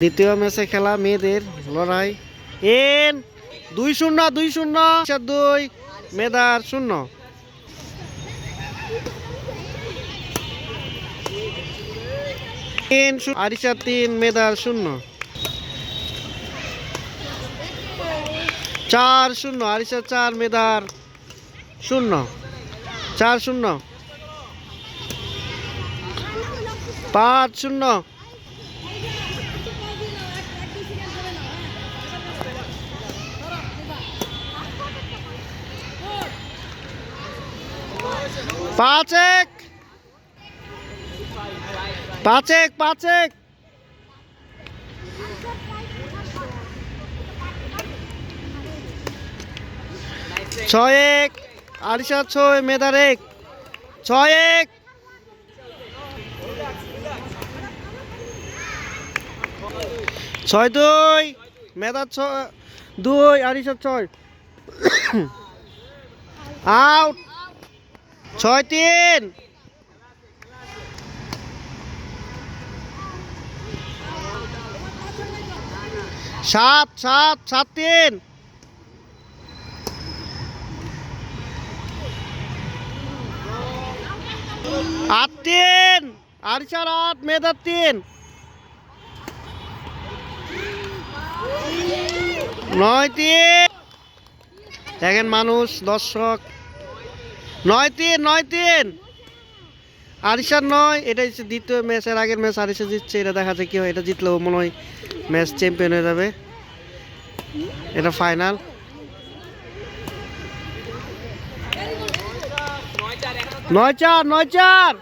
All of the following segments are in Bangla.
দ্বিতীয় ম্যাচে খেলা মেয়েদের লড়াই এন 2-0 2-0 2 মেদার 0 আরিশা 3 মেদার 0 4-0 আরিশা 4 মেদার 0 4-0 5-0 5-1 5-1 6-1 আরিশা 6 মেদার 1 6-1 6-2 মেদার 2 আরিশা 6 আউট 6-3 7-3 8-3 আরিশার 8 মেদার 3 9-3 দেখেন মানুষ দর্শক 9-3 আরিশার 9 এটা হচ্ছে দ্বিতীয় ম্যাচের আগের ম্যাচ আরিশা জিতছে এটা দেখা যায় কি হয় এটা জিতলেও মনে হয় ম্যাচ চ্যাম্পিয়ন হয়ে যাবে এটা ফাইনাল 9-4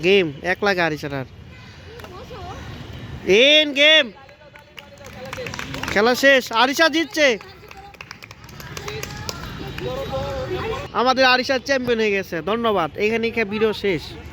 গেম 1 লাগে আরিশার আর এন গেম খেলা শেষ আরিশা জিতছে আমাদের আরিশা চ্যাম্পিয়ন হয়ে গেছে ধন্যবাদ এখানে ভিডিও শেষ।